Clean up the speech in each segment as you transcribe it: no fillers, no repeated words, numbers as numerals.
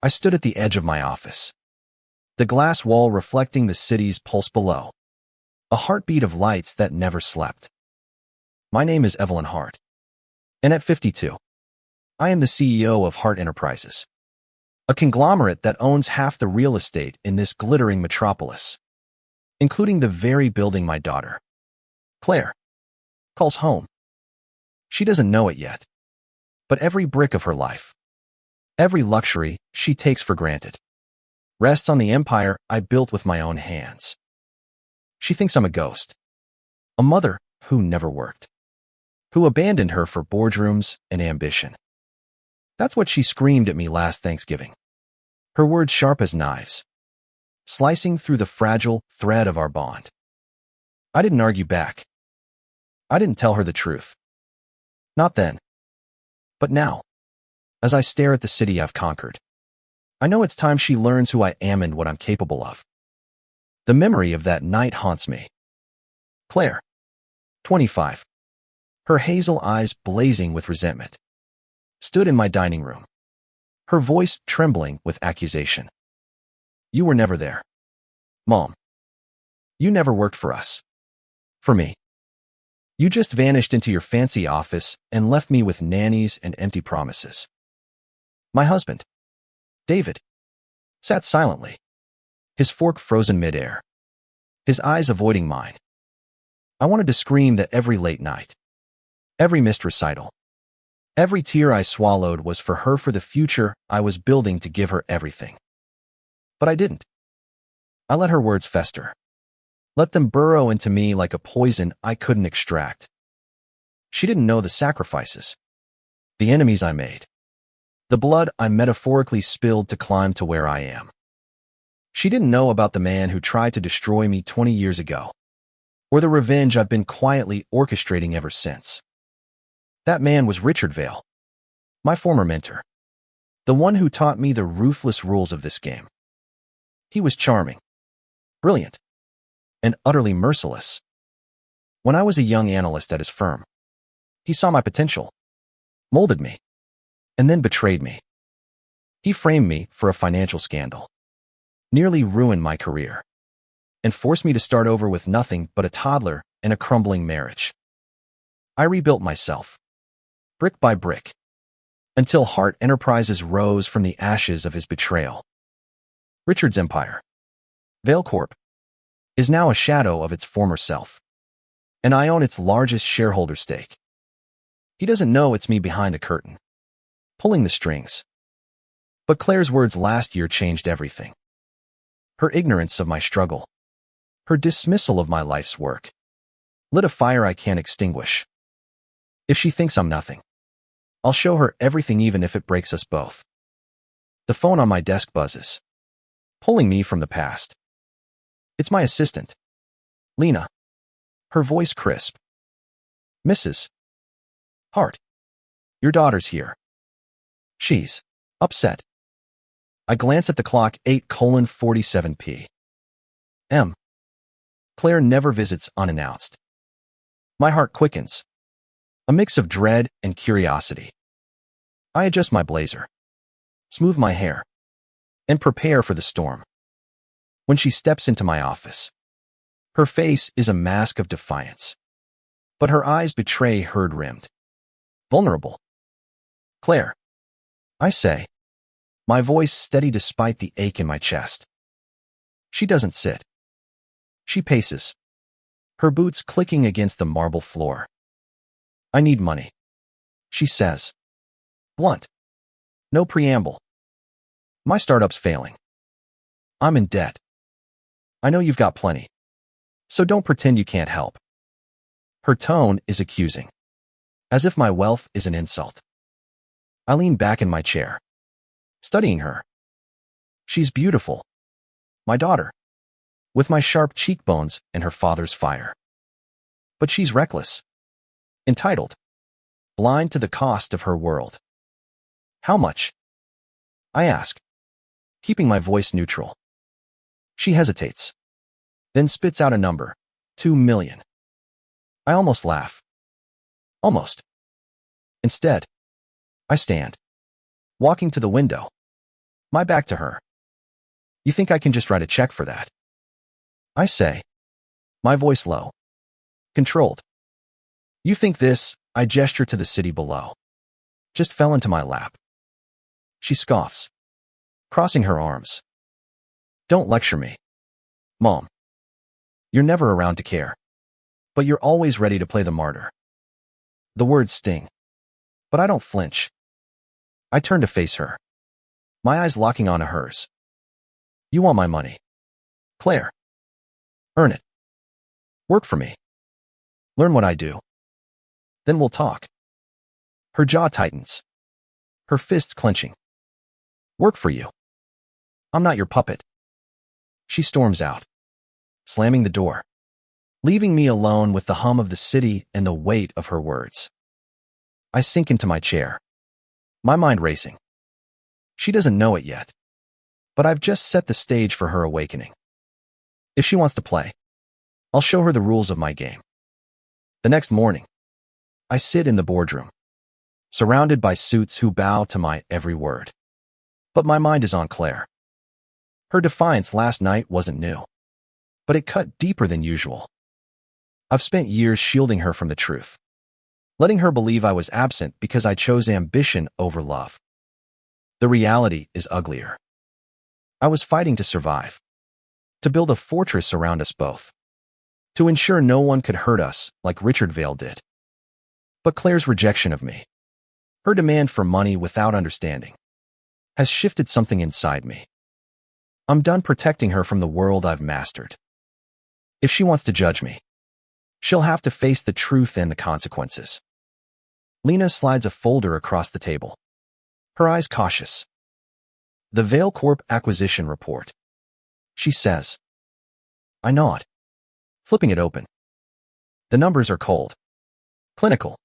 I stood at the edge of my office, the glass wall reflecting the city's pulse below, a heartbeat of lights that never slept. My name is Evelyn Hart, and at 52, I am the CEO of Hart Enterprises, a conglomerate that owns half the real estate in this glittering metropolis, including the very building my daughter, Claire, calls home. She doesn't know it yet, but every brick of her life, every luxury she takes for granted, rests on the empire I built with my own hands. She thinks I'm a ghost, a mother who never worked, who abandoned her for boardrooms and ambition. That's what she screamed at me last Thanksgiving, her words sharp as knives, slicing through the fragile thread of our bond. I didn't argue back. I didn't tell her the truth. Not then. But now, as I stare at the city I've conquered, I know it's time she learns who I am and what I'm capable of. The memory of that night haunts me. Claire, 25, her hazel eyes blazing with resentment, stood in my dining room, her voice trembling with accusation. You were never there, Mom. You never worked for us. For me. You just vanished into your fancy office and left me with nannies and empty promises. My husband, David, sat silently, his fork frozen midair, his eyes avoiding mine. I wanted to scream that every late night, every missed recital, every tear I swallowed was for her, for the future I was building to give her everything. But I didn't. I let her words fester, let them burrow into me like a poison I couldn't extract. She didn't know the sacrifices, the enemies I made, the blood I metaphorically spilled to climb to where I am. She didn't know about the man who tried to destroy me 20 years ago, or the revenge I've been quietly orchestrating ever since. That man was Richard Vale, my former mentor, the one who taught me the ruthless rules of this game. He was charming, brilliant, and utterly merciless. When I was a young analyst at his firm, he saw my potential, molded me, and then betrayed me. He framed me for a financial scandal, nearly ruined my career, and forced me to start over with nothing but a toddler and a crumbling marriage. I rebuilt myself, brick by brick, until Hart Enterprises rose from the ashes of his betrayal. Richard's empire, Vale Corp, is now a shadow of its former self, and I own its largest shareholder stake. He doesn't know it's me behind the curtain, pulling the strings. But Claire's words last year changed everything. Her ignorance of my struggle, her dismissal of my life's work, lit a fire I can't extinguish. If she thinks I'm nothing, I'll show her everything, even if it breaks us both. The phone on my desk buzzes, pulling me from the past. It's my assistant, Lena, her voice crisp. Mrs. Hart, your daughter's here. She's upset. I glance at the clock, 8:47 p.m. Claire never visits unannounced. My heart quickens, a mix of dread and curiosity. I adjust my blazer, smooth my hair, and prepare for the storm. When she steps into my office, her face is a mask of defiance, but her eyes betray herd-rimmed, vulnerable. Claire, I say, my voice steady despite the ache in my chest. She doesn't sit. She paces, her boots clicking against the marble floor. I need money, she says. Blunt. No preamble. My startup's failing. I'm in debt. I know you've got plenty, so don't pretend you can't help. Her tone is accusing, as if my wealth is an insult. I lean back in my chair, studying her. She's beautiful, my daughter, with my sharp cheekbones and her father's fire. But she's reckless, entitled, blind to the cost of her world. How much? I ask, keeping my voice neutral. She hesitates, then spits out a number, 2 million. I almost laugh. Almost. Instead, I stand, walking to the window, My back to her. You think I can just write a check for that? I say, my voice low, controlled. You think this, I gesture to the city below, just fell into my lap. She scoffs, crossing her arms. Don't lecture me, Mom. You're never around to care, but you're always ready to play the martyr. The words sting, but I don't flinch. I turn to face her, my eyes locking onto hers. You want my money, Claire. Earn it. Work for me. Learn what I do. Then we'll talk. Her jaw tightens, her fists clenching. Work for you. I'm not your puppet. She storms out, slamming the door, leaving me alone with the hum of the city and the weight of her words. I sink into my chair, my mind racing. She doesn't know it yet, but I've just set the stage for her awakening. If she wants to play, I'll show her the rules of my game. The next morning, I sit in the boardroom, surrounded by suits who bow to my every word. But my mind is on Claire. Her defiance last night wasn't new, but it cut deeper than usual. I've spent years shielding her from the truth, letting her believe I was absent because I chose ambition over love. The reality is uglier. I was fighting to survive, to build a fortress around us both, to ensure no one could hurt us like Richard Vale did. But Claire's rejection of me, her demand for money without understanding, has shifted something inside me. I'm done protecting her from the world I've mastered. If she wants to judge me, she'll have to face the truth and the consequences. Lena slides a folder across the table, her eyes cautious. The Vale Corp acquisition report, she says. I nod, flipping it open. The numbers are cold, clinical,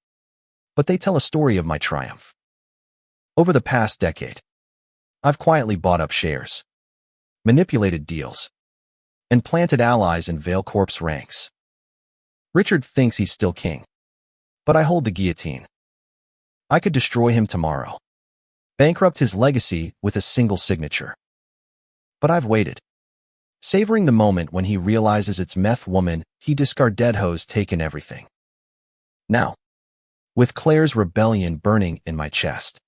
but they tell a story of my triumph. Over the past decade, I've quietly bought up shares, manipulated deals, and planted allies in Vale Corp's ranks. Richard thinks he's still king, but I hold the guillotine. I could destroy him tomorrow, bankrupt his legacy with a single signature. But I've waited, savoring the moment when he realizes it's meth woman he discardedho's taken everything. Now, with Claire's rebellion burning in my chest,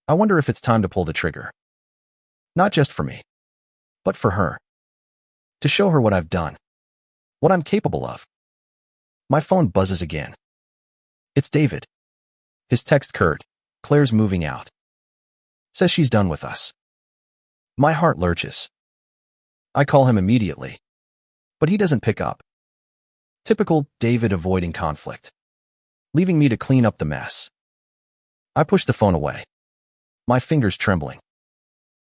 I wonder if it's time to pull the trigger. Not just for me, but for her. To show her what I've done, what I'm capable of. My phone buzzes again. It's David. His text curt, Claire's moving out. Says she's done with us. My heart lurches. I call him immediately, but he doesn't pick up. Typical David avoiding conflict, leaving me to clean up the mess. I push the phone away, my fingers trembling.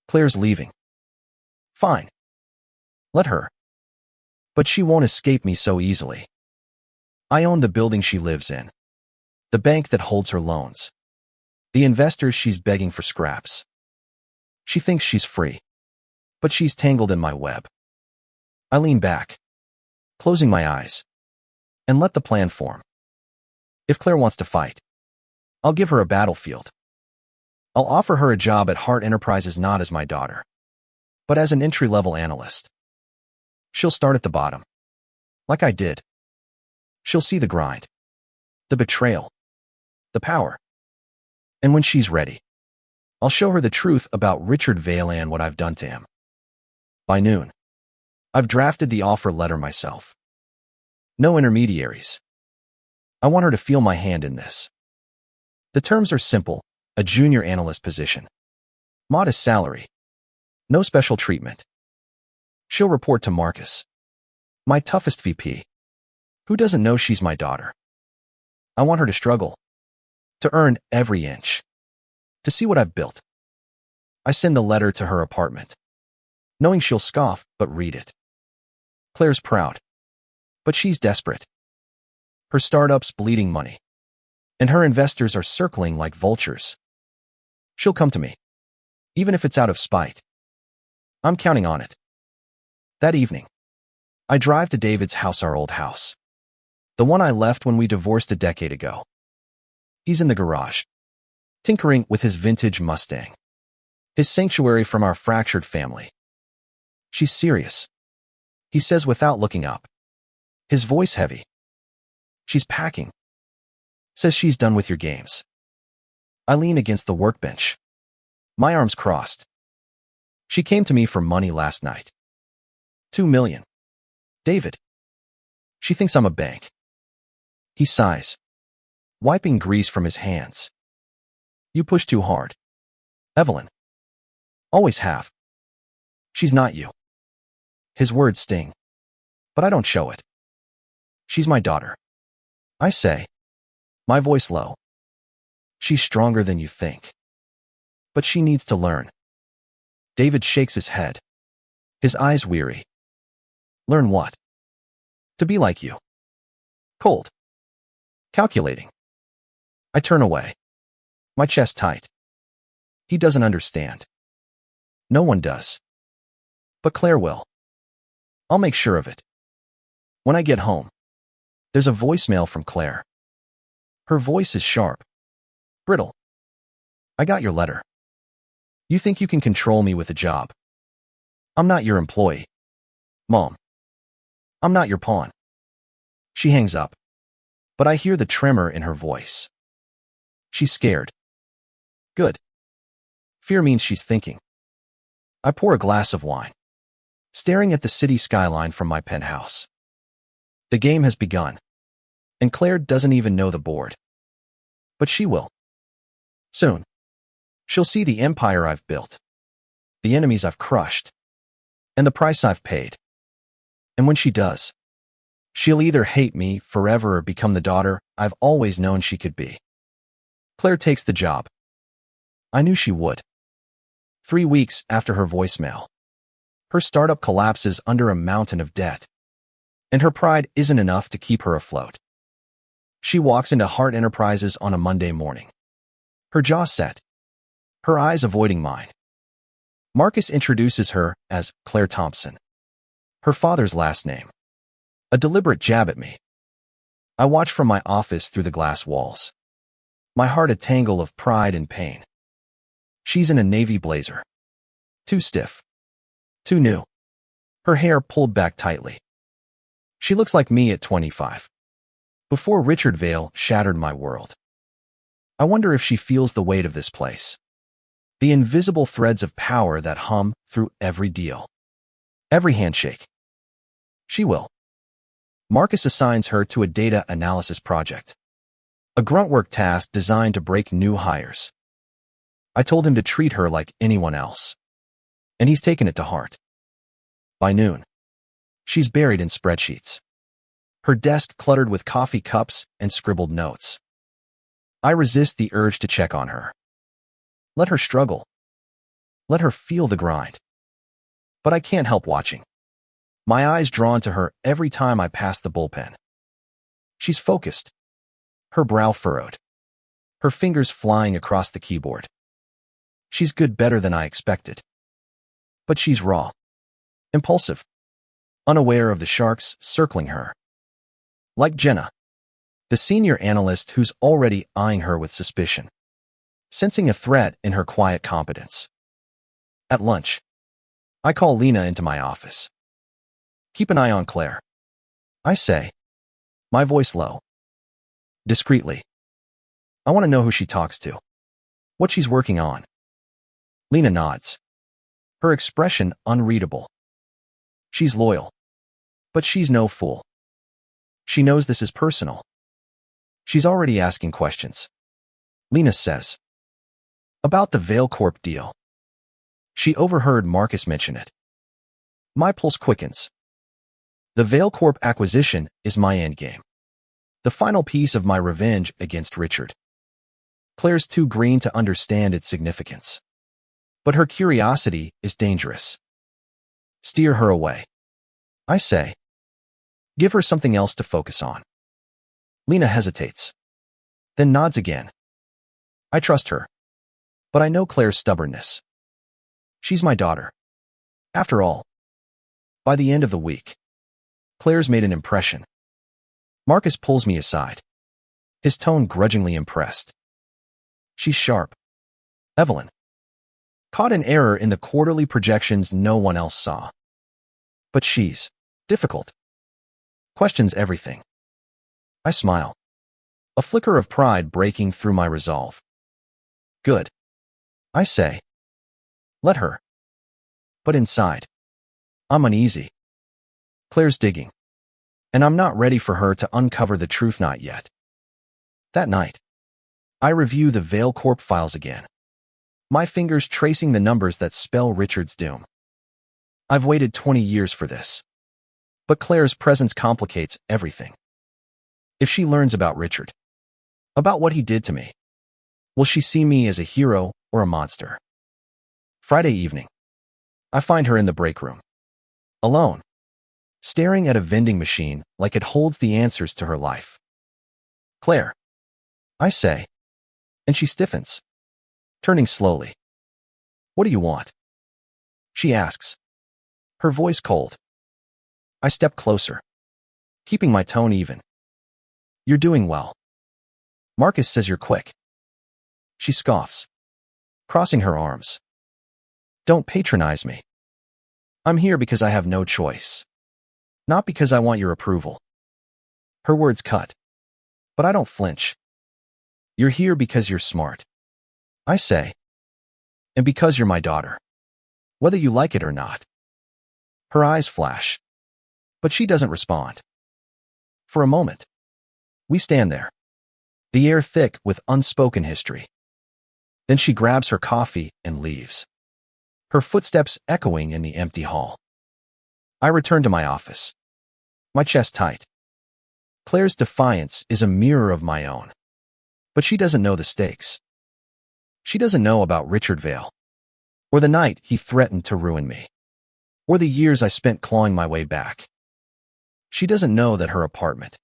Claire's leaving. Fine. Let her. But she won't escape me so easily. I own the building she lives in, the bank that holds her loans, the investors she's begging for scraps. She thinks she's free, but she's tangled in my web. I lean back, closing my eyes, and let the plan form. If Claire wants to fight, I'll give her a battlefield. I'll offer her a job at Hart Enterprises, not as my daughter, but as an entry-level analyst. She'll start at the bottom, like I did. She'll see the grind, the betrayal, the power. And when she's ready, I'll show her the truth about Richard Vale and what I've done to him. By noon, I've drafted the offer letter myself. No intermediaries. I want her to feel my hand in this. The terms are simple: a junior analyst position, modest salary, no special treatment. She'll report to Marcus, my toughest VP, who doesn't know she's my daughter. I want her to struggle, to earn every inch, to see what I've built. I send the letter to her apartment, knowing she'll scoff but read it. Claire's proud, but she's desperate. Her startup's bleeding money, and her investors are circling like vultures. She'll come to me, even if it's out of spite. I'm counting on it. That evening, I drive to David's house, our old house, the one I left when we divorced a decade ago. He's in the garage, tinkering with his vintage Mustang, his sanctuary from our fractured family. She's serious, he says without looking up, his voice heavy. She's packing. Says she's done with your games. I lean against the workbench, my arms crossed. She came to me for money last night. 2 million. David. She thinks I'm a bank. He sighs, wiping grease from his hands. You push too hard. Evelyn. Always have. She's not you. His words sting, but I don't show it. She's my daughter. I say, my voice low. She's stronger than you think. But she needs to learn. David shakes his head, his eyes weary. Learn what? To be like you. Cold. Calculating. I turn away, my chest tight. He doesn't understand. No one does. But Claire will. I'll make sure of it. When I get home, there's a voicemail from Claire. Her voice is sharp, brittle. I got your letter. You think you can control me with a job. I'm not your employee. Mom. I'm not your pawn. She hangs up, but I hear the tremor in her voice. She's scared. Good. Fear means she's thinking. I pour a glass of wine, staring at the city skyline from my penthouse. The game has begun, and Claire doesn't even know the board. But she will. Soon. She'll see the empire I've built, the enemies I've crushed, and the price I've paid. And when she does, she'll either hate me forever or become the daughter I've always known she could be. Claire takes the job. I knew she would. 3 weeks after her voicemail, her startup collapses under a mountain of debt, and her pride isn't enough to keep her afloat. She walks into Hart Enterprises on a Monday morning, her jaw set, her eyes avoiding mine. Marcus introduces her as Claire Thompson, her father's last name, a deliberate jab at me. I watch from my office through the glass walls, my heart a tangle of pride and pain. She's in a navy blazer, too stiff, too new, her hair pulled back tightly. She looks like me at 25, before Richard Vale shattered my world. I wonder if she feels the weight of this place, the invisible threads of power that hum through every deal, every handshake. She will. Marcus assigns her to a data analysis project, a grunt work task designed to break new hires. I told him to treat her like anyone else, and he's taken it to heart. By noon, she's buried in spreadsheets, her desk cluttered with coffee cups and scribbled notes. I resist the urge to check on her. Let her struggle. Let her feel the grind. But I can't help watching, my eyes drawn to her every time I pass the bullpen. She's focused, her brow furrowed, her fingers flying across the keyboard. She's good, better than I expected. But she's raw, impulsive, unaware of the sharks circling her. Like Jenna, the senior analyst who's already eyeing her with suspicion, sensing a threat in her quiet competence. At lunch, I call Lena into my office. Keep an eye on Claire, I say, my voice low. Discreetly. I want to know who she talks to, what she's working on. Lena nods, her expression unreadable. She's loyal, but she's no fool. She knows this is personal. She's already asking questions. Lena says, about the Vale Corp deal. She overheard Marcus mention it. My pulse quickens. The Vale Corp acquisition is my endgame, the final piece of my revenge against Richard. Claire's too green to understand its significance, but her curiosity is dangerous. Steer her away, I say. Give her something else to focus on. Lena hesitates, then nods again. I trust her, but I know Claire's stubbornness. She's my daughter. After all, by the end of the week, Claire's made an impression. Marcus pulls me aside, his tone grudgingly impressed. She's sharp. Evelyn. caught in error in the quarterly projections no one else saw. But she's difficult. Questions everything. I smile, a flicker of pride breaking through my resolve. Good, I say. Let her. But inside, I'm uneasy. Claire's digging, and I'm not ready for her to uncover the truth not yet. That night, I review the Veil Corp files again, my fingers tracing the numbers that spell Richard's doom. I've waited 20 years for this. But Claire's presence complicates everything. If she learns about Richard, about what he did to me, will she see me as a hero or a monster? Friday evening, I find her in the break room, alone, staring at a vending machine like it holds the answers to her life. Claire, I say, and she stiffens, turning slowly. What do you want? She asks, her voice cold. I step closer, keeping my tone even. You're doing well. Marcus says you're quick. She scoffs, crossing her arms. Don't patronize me. I'm here because I have no choice. Not because I want your approval. Her words cut, but I don't flinch. You're here because you're smart, I say, and because you're my daughter, whether you like it or not. Her eyes flash, but she doesn't respond. For a moment, we stand there, the air thick with unspoken history. Then she grabs her coffee and leaves, her footsteps echoing in the empty hall. I return to my office, my chest tight. Claire's defiance is a mirror of my own, but she doesn't know the stakes. She doesn't know about Richard Vale, or the night he threatened to ruin me, or the years I spent clawing my way back. She doesn't know that her apartment,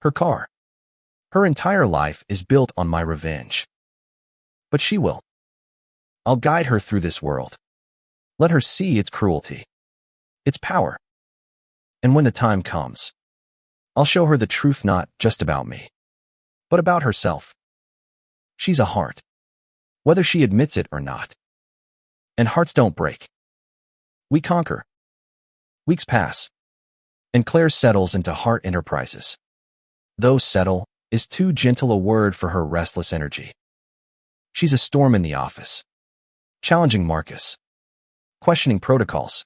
her car, her entire life is built on my revenge. But she will. I'll guide her through this world. Let her see its cruelty, its power. And when the time comes, I'll show her the truth not just about me, but about herself. She's a heart, whether she admits it or not. And hearts don't break. We conquer. Weeks pass, and Claire settles into Heart Enterprises. Though settle is too gentle a word for her restless energy. She's a storm in the office, challenging Marcus, questioning protocols,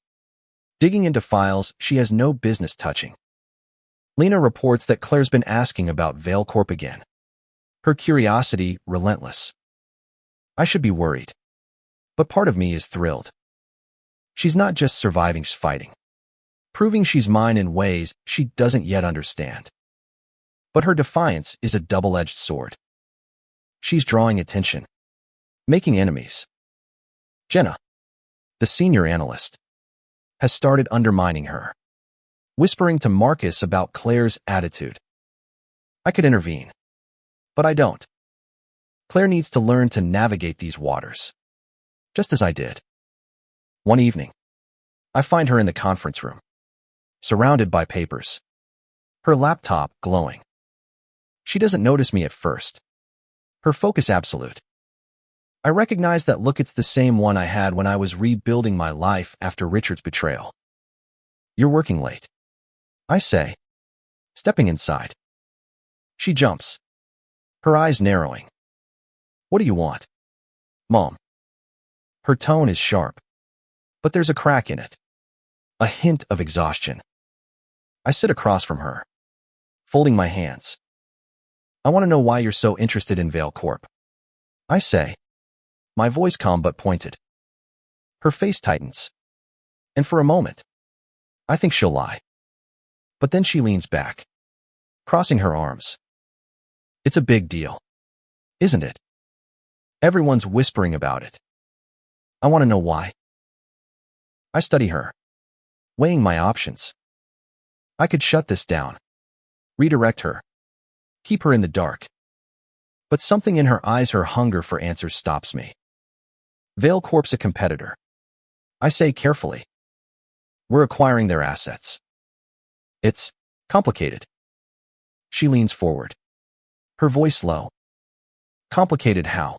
digging into files she has no business touching. Lena reports that Claire's been asking about Veil Corp again, her curiosity relentless. I should be worried, but part of me is thrilled. She's not just surviving, she's fighting, proving she's mine in ways she doesn't yet understand. But her defiance is a double-edged sword. She's drawing attention, making enemies. Jenna, the senior analyst, has started undermining her, whispering to Marcus about Claire's attitude. I could intervene, but I don't. Claire needs to learn to navigate these waters, just as I did. One evening, I find her in the conference room, surrounded by papers, her laptop glowing. She doesn't notice me at first, her focus absolute. I recognize that look. It's the same one I had when I was rebuilding my life after Richard's betrayal. You're working late, I say, stepping inside. She jumps, her eyes narrowing. What do you want, Mom? Her tone is sharp, but there's a crack in it, a hint of exhaustion. I sit across from her, folding my hands. I want to know why you're so interested in Veil Corp, I say, my voice calm but pointed. Her face tightens, and for a moment, I think she'll lie. But then she leans back, crossing her arms. It's a big deal, isn't it? Everyone's whispering about it. I want to know why. I study her, weighing my options. I could shut this down, redirect her, keep her in the dark. But something in her eyes, her hunger for answers, stops me. Veil Corp's a competitor, I say carefully. We're acquiring their assets. It's complicated. She leans forward, her voice low. Complicated how?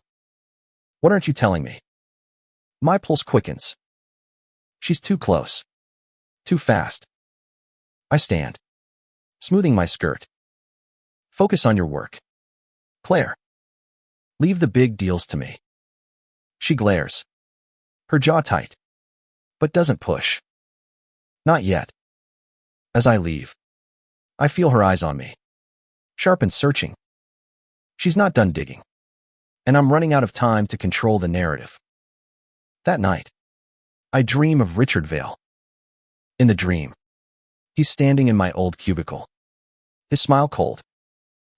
What aren't you telling me? My pulse quickens. She's too close. Too fast. I stand, smoothing my skirt. Focus on your work. Claire. Leave the big deals to me. She glares, her jaw tight, but doesn't push. Not yet. As I leave, I feel her eyes on me, sharp and searching. She's not done digging, and I'm running out of time to control the narrative. That night, I dream of Richard Vale. In the dream, he's standing in my old cubicle, his smile cold,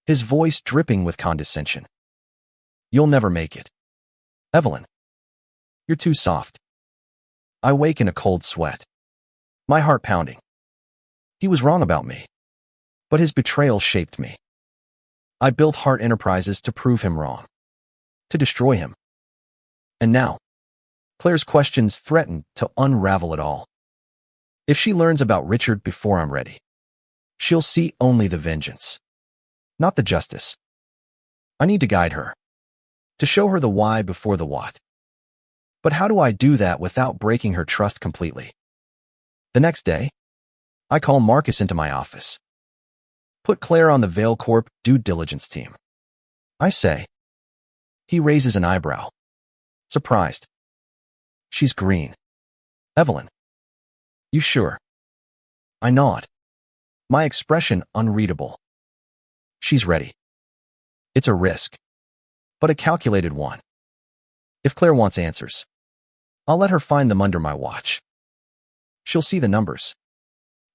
his voice dripping with condescension. You'll never make it. Evelyn, you're too soft. I wake in a cold sweat, my heart pounding. He was wrong about me, but his betrayal shaped me. I built Hart Enterprises to prove him wrong, to destroy him. And now, Claire's questions threaten to unravel it all. If she learns about Richard before I'm ready, she'll see only the vengeance, not the justice. I need to guide her, to show her the why before the what. But how do I do that without breaking her trust completely? The next day, I call Marcus into my office. Put Claire on the Vale Corp due diligence team, I say. He raises an eyebrow, surprised. She's green. Evelyn. You sure? I nod, my expression unreadable. She's ready. It's a risk, but a calculated one. If Claire wants answers, I'll let her find them under my watch. She'll see the numbers,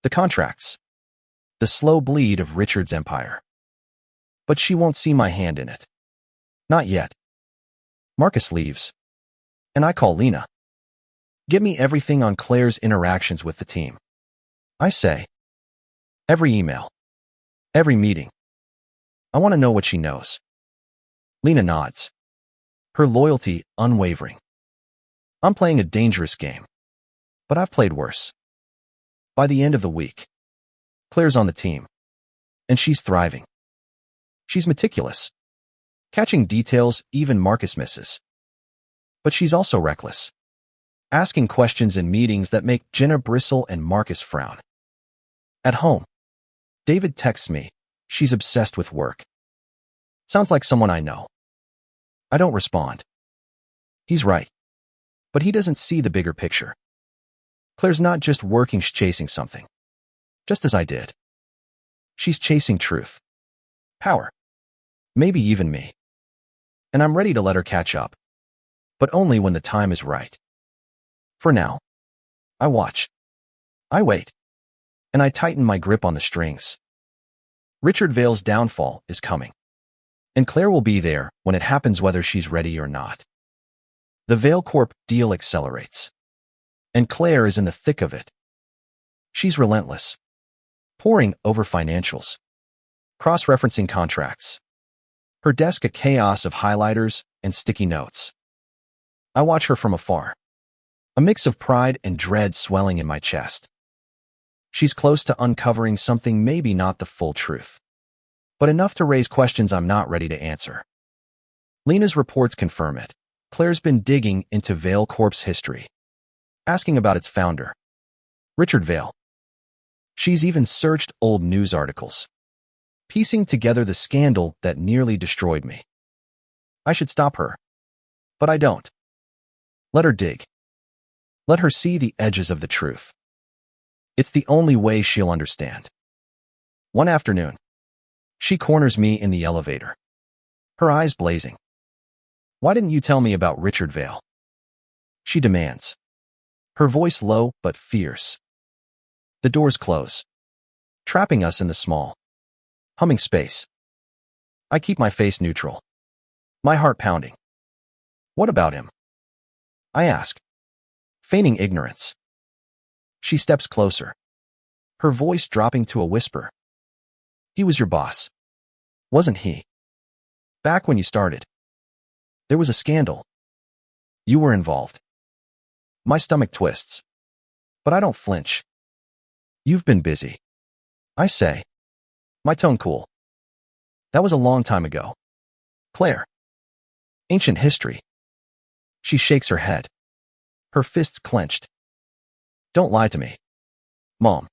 the contracts, the slow bleed of Richard's empire. But she won't see my hand in it. Not yet. Marcus leaves, and I call Lena. Get me everything on Claire's interactions with the team, I say. Every email, every meeting. I want to know what she knows. Lena nods, her loyalty unwavering. I'm playing a dangerous game, but I've played worse. By the end of the week, Claire's on the team, and she's thriving. She's meticulous, catching details even Marcus misses. But she's also reckless, asking questions in meetings that make Jenna bristle and Marcus frown. At home, David texts me, she's obsessed with work. Sounds like someone I know. I don't respond. He's right, but he doesn't see the bigger picture. Claire's not just working, she's chasing something, just as I did. She's chasing truth, power, maybe even me. And I'm ready to let her catch up, but only when the time is right. For now, I watch. I wait. And I tighten my grip on the strings. Richard Vale's downfall is coming. And Claire will be there when it happens, whether she's ready or not. The Vale Corp deal accelerates. And Claire is in the thick of it. She's relentless, poring over financials, cross-referencing contracts. Her desk a chaos of highlighters and sticky notes. I watch her from afar, a mix of pride and dread swelling in my chest. She's close to uncovering something, maybe not the full truth, but enough to raise questions I'm not ready to answer. Lena's reports confirm it. Claire's been digging into Vale Corp's history, asking about its founder, Richard Vale. She's even searched old news articles, piecing together the scandal that nearly destroyed me. I should stop her, but I don't. Let her dig. Let her see the edges of the truth. It's the only way she'll understand. One afternoon, she corners me in the elevator, her eyes blazing. Why didn't you tell me about Richard Vale? She demands, her voice low but fierce. The doors close, trapping us in the small, humming space. I keep my face neutral, my heart pounding. What about him? I ask, feigning ignorance. She steps closer, her voice dropping to a whisper. He was your boss, wasn't he? Back when you started, there was a scandal. You were involved. My stomach twists, but I don't flinch. You've been busy, I say, my tone cool. That was a long time ago. Claire. Ancient history. She shakes her head. her fists clenched. Don't lie to me. Mom.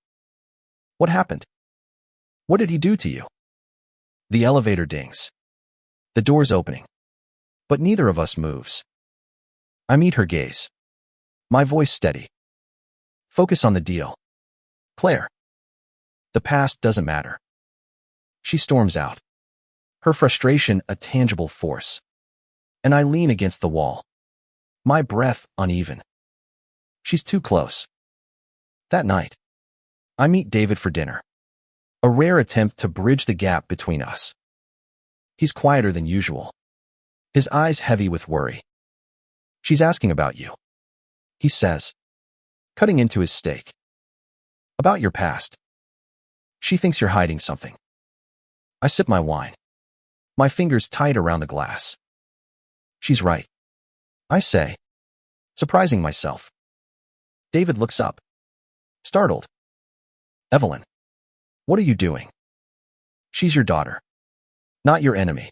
What happened? What did he do to you? The elevator dings. The door's opening. But neither of us moves. I meet her gaze. My voice steady. Focus on the deal. Claire. The past doesn't matter. She storms out. Her frustration a tangible force. And I lean against the wall. My breath uneven. She's too close. That night, I meet David for dinner. A rare attempt to bridge the gap between us. He's quieter than usual. His eyes heavy with worry. She's asking about you, he says, cutting into his steak. About your past. She thinks you're hiding something. I sip my wine. My fingers tight around the glass. She's right, I say, surprising myself. David looks up, startled. Evelyn, what are you doing? She's your daughter, not your enemy.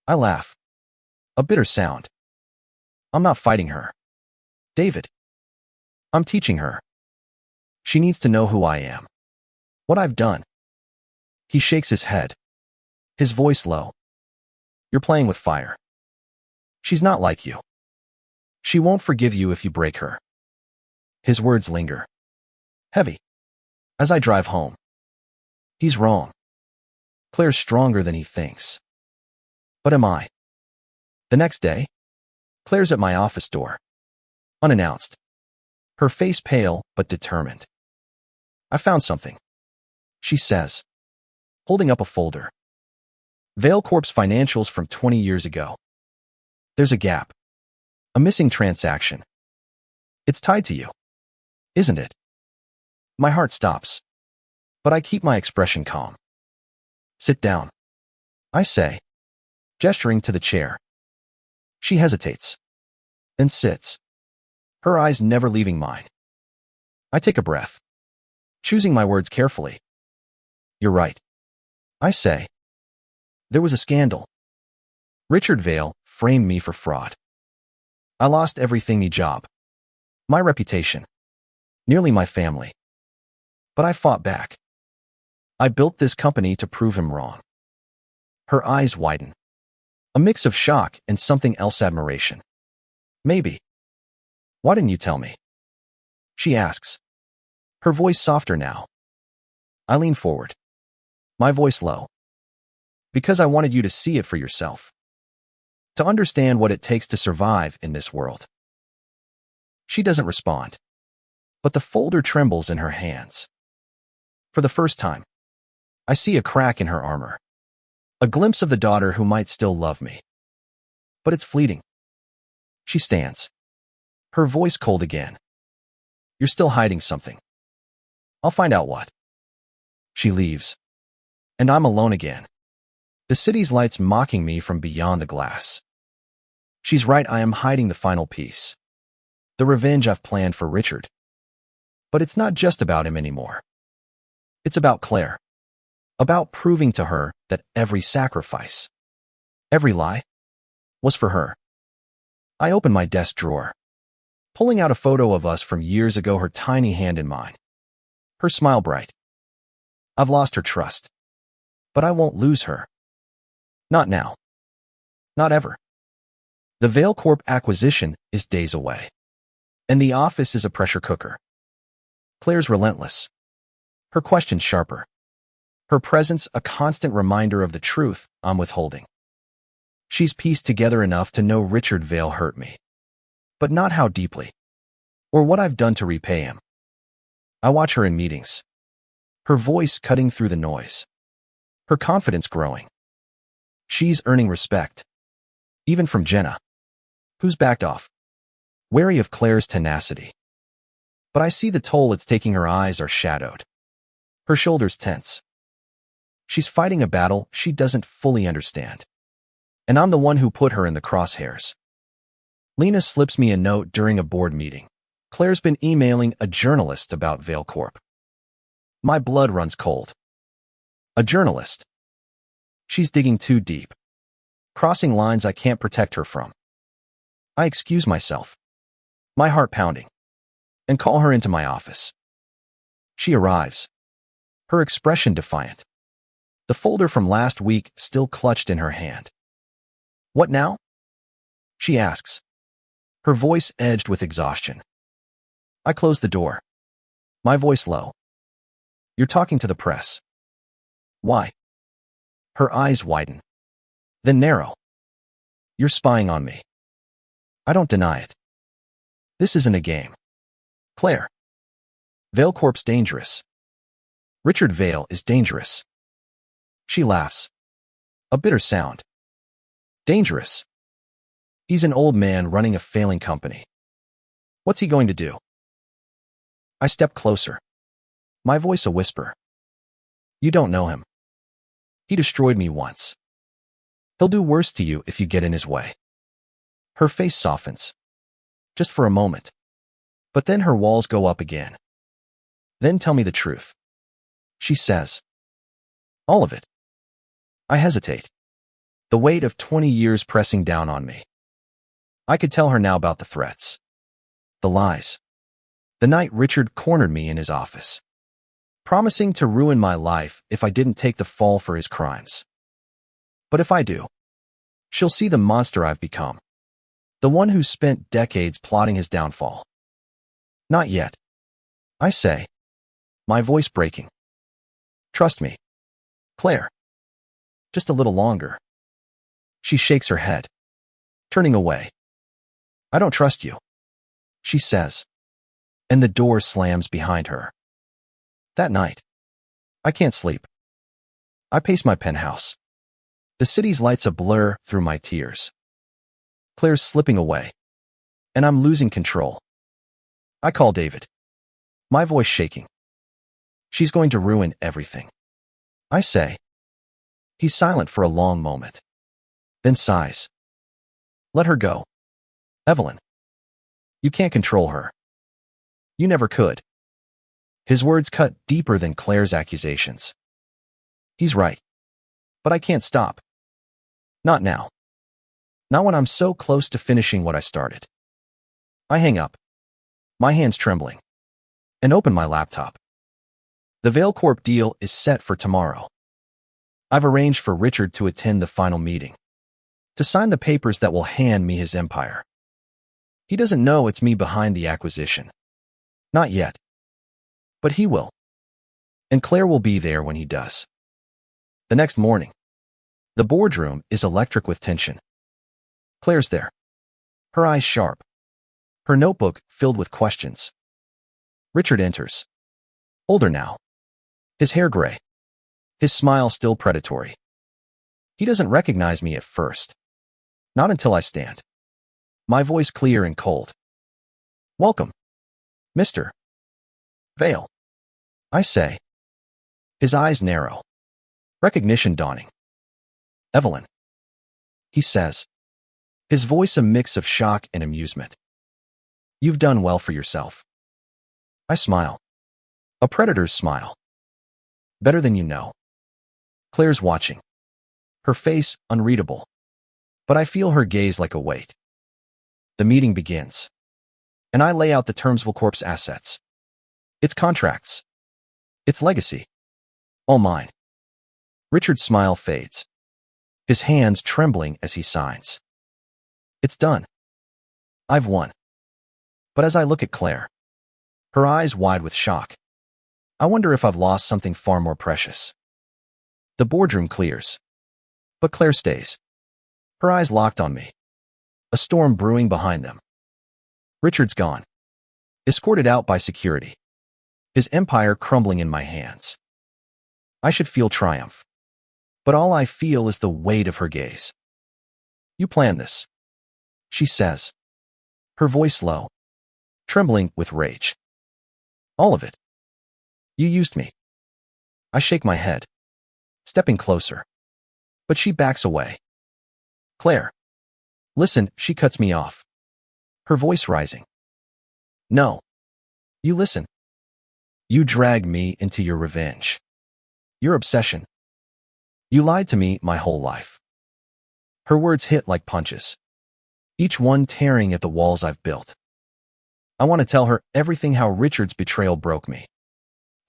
I laugh. A bitter sound. I'm not fighting her. David. I'm teaching her. She needs to know who I am. What I've done. He shakes his head. His voice low. You're playing with fire. She's not like you. She won't forgive you if you break her. His words linger. Heavy. As I drive home. He's wrong. Claire's stronger than he thinks. But am I? The next day, Claire's at my office door. Unannounced. Her face pale but determined. I found something, she says, holding up a folder. Vale Corp's financials from 20 years ago. There's a gap. A missing transaction. It's tied to you, isn't it? My heart stops, but I keep my expression calm. Sit down, I say, gesturing to the chair. She hesitates, then sits, her eyes never leaving mine. I take a breath, choosing my words carefully. You're right, I say. There was a scandal. Richard Vale framed me for fraud. I lost everything, my job, my reputation, nearly my family. But I fought back. I built this company to prove him wrong. Her eyes widen. A mix of shock and something else, admiration. Maybe. Why didn't you tell me? She asks. Her voice softer now. I lean forward. My voice low. Because I wanted you to see it for yourself. To understand what it takes to survive in this world. She doesn't respond. But the folder trembles in her hands. For the first time, I see a crack in her armor. A glimpse of the daughter who might still love me. But it's fleeting. She stands. Her voice cold again. You're still hiding something. I'll find out what. She leaves. And I'm alone again. The city's lights mocking me from beyond the glass. She's right, I am hiding the final piece. The revenge I've planned for Richard. But it's not just about him anymore. It's about Claire. About proving to her that every sacrifice, every lie, was for her. I open my desk drawer, pulling out a photo of us from years ago, her tiny hand in mine. Her smile bright. I've lost her trust. But I won't lose her. Not now. Not ever. The Vale Corp acquisition is days away. And the office is a pressure cooker. Claire's relentless. Her questions sharper. Her presence a constant reminder of the truth I'm withholding. She's pieced together enough to know Richard Vale hurt me. But not how deeply. Or what I've done to repay him. I watch her in meetings. Her voice cutting through the noise. Her confidence growing. She's earning respect. Even from Jenna. Who's backed off. Wary of Claire's tenacity. But I see the toll it's taking. Her eyes are shadowed. Her shoulders tense. She's fighting a battle she doesn't fully understand. And I'm the one who put her in the crosshairs. Lena slips me a note during a board meeting. Claire's been emailing a journalist about Vale Corp. My blood runs cold. A journalist. She's digging too deep. Crossing lines I can't protect her from. I excuse myself. my heart pounding, and call her into my office. She arrives, her expression defiant, the folder from last week still clutched in her hand. What now? She asks, her voice edged with exhaustion. I close the door, my voice low. You're talking to the press. Why? Her eyes widen, then narrow. You're spying on me. I don't deny it. This isn't a game. Claire. Vale Corp's dangerous. Richard Vale is dangerous. She laughs. A bitter sound. Dangerous. He's an old man running a failing company. What's he going to do? I step closer, my voice a whisper. You don't know him. He destroyed me once. He'll do worse to you if you get in his way. Her face softens, just for a moment. But then her walls go up again. Then tell me the truth. She says. All of it. I hesitate, the weight of 20 years pressing down on me. I could tell her now about the threats, the lies, the night Richard cornered me in his office, promising to ruin my life if I didn't take the fall for his crimes. But if I do, she'll see the monster I've become, the one who spent decades plotting his downfall. Not yet, I say, my voice breaking. Trust me, Claire. Just a little longer. She shakes her head, turning away. I don't trust you, she says, and the door slams behind her. That night, I can't sleep. I pace my penthouse. The city's lights a blur through my tears. Claire's slipping away, and I'm losing control. I call David, my voice shaking. She's going to ruin everything, I say. He's silent for a long moment, then sighs. Let her go, Evelyn. You can't control her. You never could. His words cut deeper than Claire's accusations. He's right, but I can't stop. Not now. Not when I'm so close to finishing what I started. I hang up, my hands trembling, and open my laptop. The Vale Corp deal is set for tomorrow. I've arranged for Richard to attend the final meeting, to sign the papers that will hand me his empire. He doesn't know it's me behind the acquisition. Not yet. But he will. And Claire will be there when he does. The next morning, the boardroom is electric with tension. Claire's there, her eyes sharp, her notebook filled with questions. Richard enters. Older now, his hair gray, his smile still predatory. He doesn't recognize me at first. Not until I stand, my voice clear and cold. Welcome, Mr. Vale, I say. His eyes narrow, recognition dawning. Evelyn, he says, his voice a mix of shock and amusement. You've done well for yourself. I smile. A predator's smile. Better than you know. Claire's watching. Her face unreadable. But I feel her gaze like a weight. The meeting begins. And I lay out the Termsville Corp's assets. Its contracts. Its legacy. All mine. Richard's smile fades, his hands trembling as he signs. It's done. I've won. But as I look at Claire, her eyes wide with shock, I wonder if I've lost something far more precious. The boardroom clears, but Claire stays, her eyes locked on me, a storm brewing behind them. Richard's gone, escorted out by security, his empire crumbling in my hands. I should feel triumph, but all I feel is the weight of her gaze. You planned this, she says, her voice low, trembling with rage. All of it. You used me. I shake my head, stepping closer, but she backs away. Claire. Listen, she cuts me off, her voice rising. No. You listen. You dragged me into your revenge. Your obsession. You lied to me my whole life. Her words hit like punches, each one tearing at the walls I've built. I want to tell her everything, how Richard's betrayal broke me,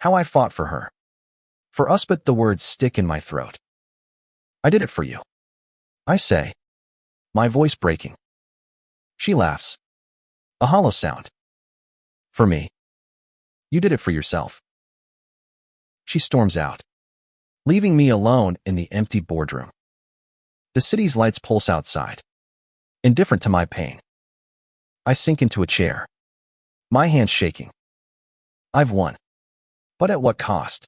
how I fought for her, for us, but the words stick in my throat. I did it for you, I say, my voice breaking. She laughs. A hollow sound. For me. You did it for yourself. She storms out, leaving me alone in the empty boardroom. The city's lights pulse outside, indifferent to my pain. I sink into a chair, my hands shaking. I've won. But at what cost?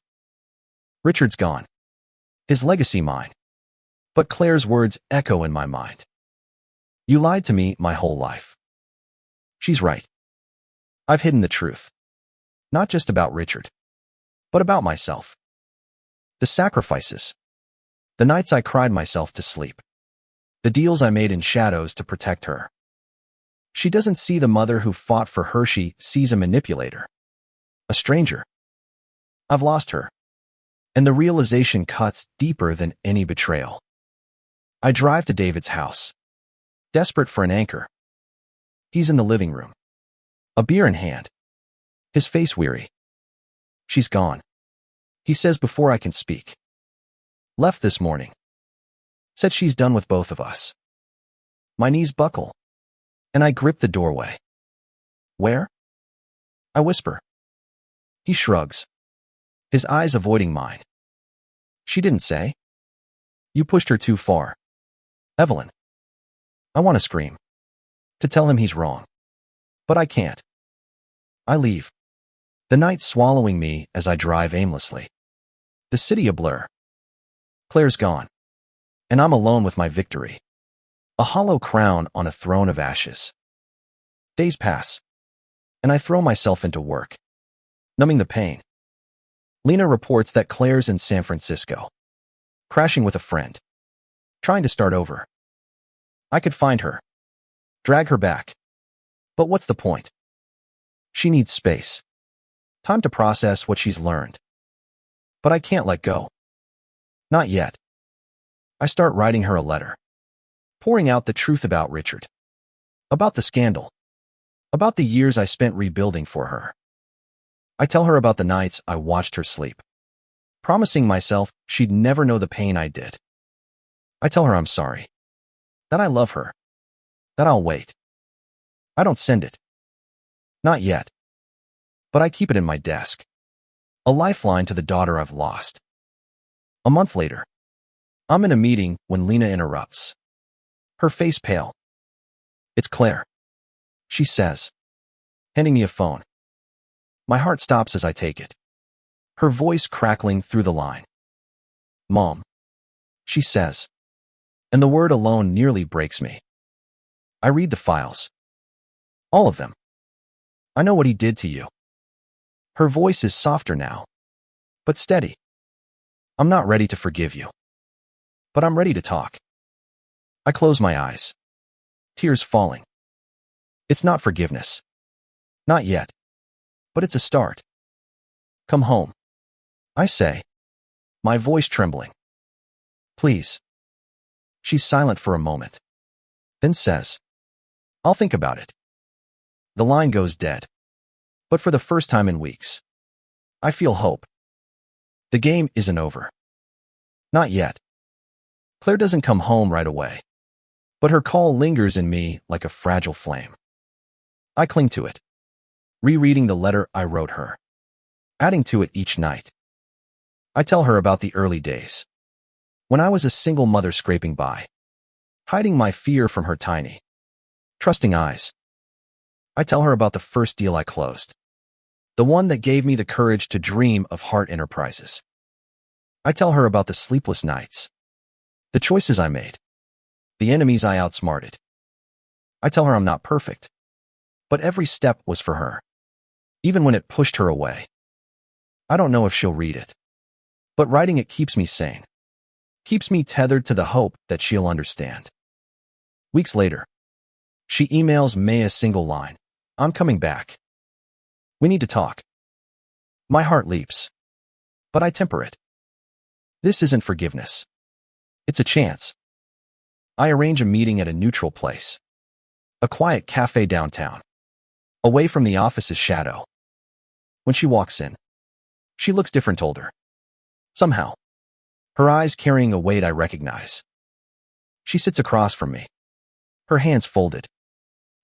Richard's gone. His legacy mine. But Claire's words echo in my mind. You lied to me my whole life. She's right. I've hidden the truth. Not just about Richard, but about myself. The sacrifices. The nights I cried myself to sleep. The deals I made in shadows to protect her. She doesn't see the mother who fought for her, she sees a manipulator. A stranger. I've lost her. And the realization cuts deeper than any betrayal. I drive to David's house, desperate for an anchor. He's in the living room, a beer in hand, his face weary. She's gone, he says before I can speak. Left this morning. Said she's done with both of us. My knees buckle, and I grip the doorway. Where? I whisper. He shrugs, his eyes avoiding mine. She didn't say. You pushed her too far, Evelyn. I want to scream, to tell him he's wrong. But I can't. I leave, the night swallowing me as I drive aimlessly. The city a blur. Claire's gone, and I'm alone with my victory. A hollow crown on a throne of ashes. Days pass, and I throw myself into work, numbing the pain. Lena reports that Claire's in San Francisco, crashing with a friend, trying to start over. I could find her, drag her back. But what's the point? She needs space, time to process what she's learned. But I can't let go. Not yet. I start writing her a letter, pouring out the truth about Richard, about the scandal, about the years I spent rebuilding for her. I tell her about the nights I watched her sleep, promising myself she'd never know the pain I did. I tell her I'm sorry, that I love her, that I'll wait. I don't send it. Not yet. But I keep it in my desk, a lifeline to the daughter I've lost. A month later, I'm in a meeting when Lena interrupts, her face pale. It's Claire, she says, handing me a phone. My heart stops as I take it, her voice crackling through the line. Mom, she says, and the word alone nearly breaks me. I read the files. All of them. I know what he did to you. Her voice is softer now, but steady. I'm not ready to forgive you, but I'm ready to talk. I close my eyes, tears falling. It's not forgiveness. Not yet. But it's a start. Come home, I say, my voice trembling. Please. She's silent for a moment, then says, I'll think about it. The line goes dead. But for the first time in weeks, I feel hope. The game isn't over. Not yet. Claire doesn't come home right away, but her call lingers in me like a fragile flame. I cling to it, rereading the letter I wrote her, adding to it each night. I tell her about the early days, when I was a single mother scraping by, hiding my fear from her tiny, trusting eyes. I tell her about the first deal I closed, the one that gave me the courage to dream of Hart Enterprises. I tell her about the sleepless nights, the choices I made, the enemies I outsmarted. I tell her I'm not perfect, but every step was for her, even when it pushed her away. I don't know if she'll read it, but writing it keeps me sane, keeps me tethered to the hope that she'll understand. Weeks later, she emails May a single line. I'm coming back. We need to talk. My heart leaps, but I temper it. This isn't forgiveness. It's a chance. I arrange a meeting at a neutral place, a quiet cafe downtown. away from the office's shadow. When she walks in, she looks different older. Somehow, her eyes carrying a weight I recognize. She sits across from me, her hands folded,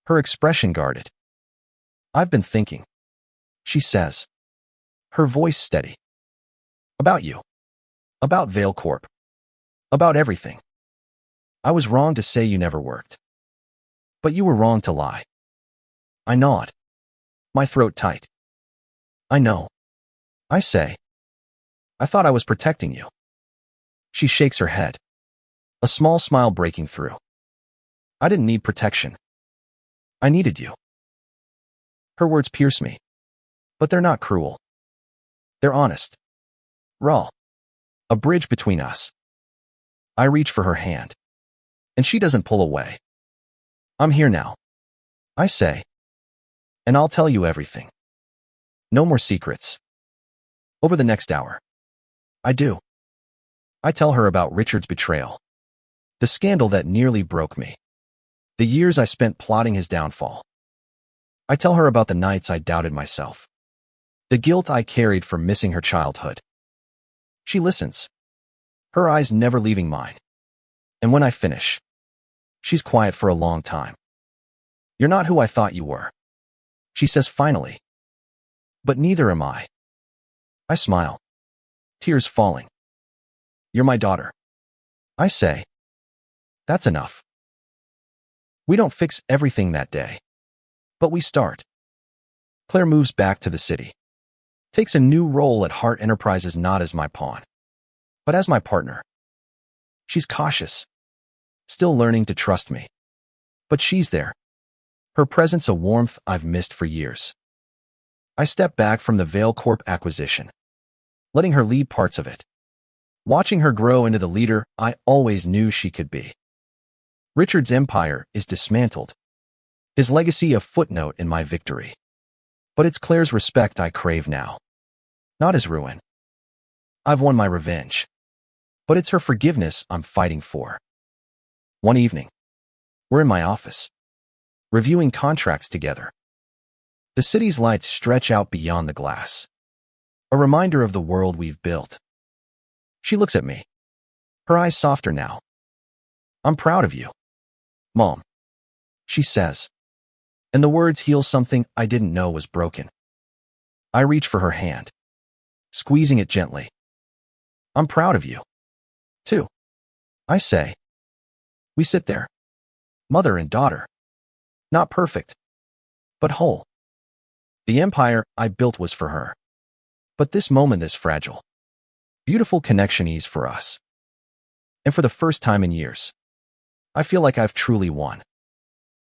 her expression guarded. "I've been thinking," she says, her voice steady. "About you. About Vale Corp. About everything. I was wrong to say you never worked. But you were wrong to lie." I nod, my throat tight. "I know," I say. "I thought I was protecting you." She shakes her head, a small smile breaking through. "I didn't need protection. I needed you." Her words pierce me, but they're not cruel. They're honest, raw, a bridge between us. I reach for her hand, and she doesn't pull away. "I'm here now," I say, "and I'll tell you everything. No more secrets." Over the next hour, I do. I tell her about Richard's betrayal, the scandal that nearly broke me, the years I spent plotting his downfall. I tell her about the nights I doubted myself, the guilt I carried for missing her childhood. She listens, her eyes never leaving mine. And when I finish, she's quiet for a long time. "You're not who I thought you were," she says finally. "But neither am I." I smile, tears falling. "You're my daughter," I say. That's enough. We don't fix everything that day, but we start. Claire moves back to the city, takes a new role at Hart Enterprises, not as my pawn, but as my partner. She's cautious, still learning to trust me. But she's there. Her presence a warmth I've missed for years. I step back from the Vale Corp acquisition, letting her lead parts of it, watching her grow into the leader I always knew she could be. Richard's empire is dismantled, his legacy a footnote in my victory. But it's Claire's respect I crave now, not his ruin. I've won my revenge, but it's her forgiveness I'm fighting for. One evening, we're in my office, reviewing contracts together. The city's lights stretch out beyond the glass, a reminder of the world we've built. She looks at me, her eyes softer now. "I'm proud of you, Mom," she says, and the words heal something I didn't know was broken. I reach for her hand, squeezing it gently. "I'm proud of you, too," I say. We sit there, mother and daughter, not perfect, but whole. The empire I built was for her, but this moment is fragile. Beautiful connection is for us. And for the first time in years, I feel like I've truly won.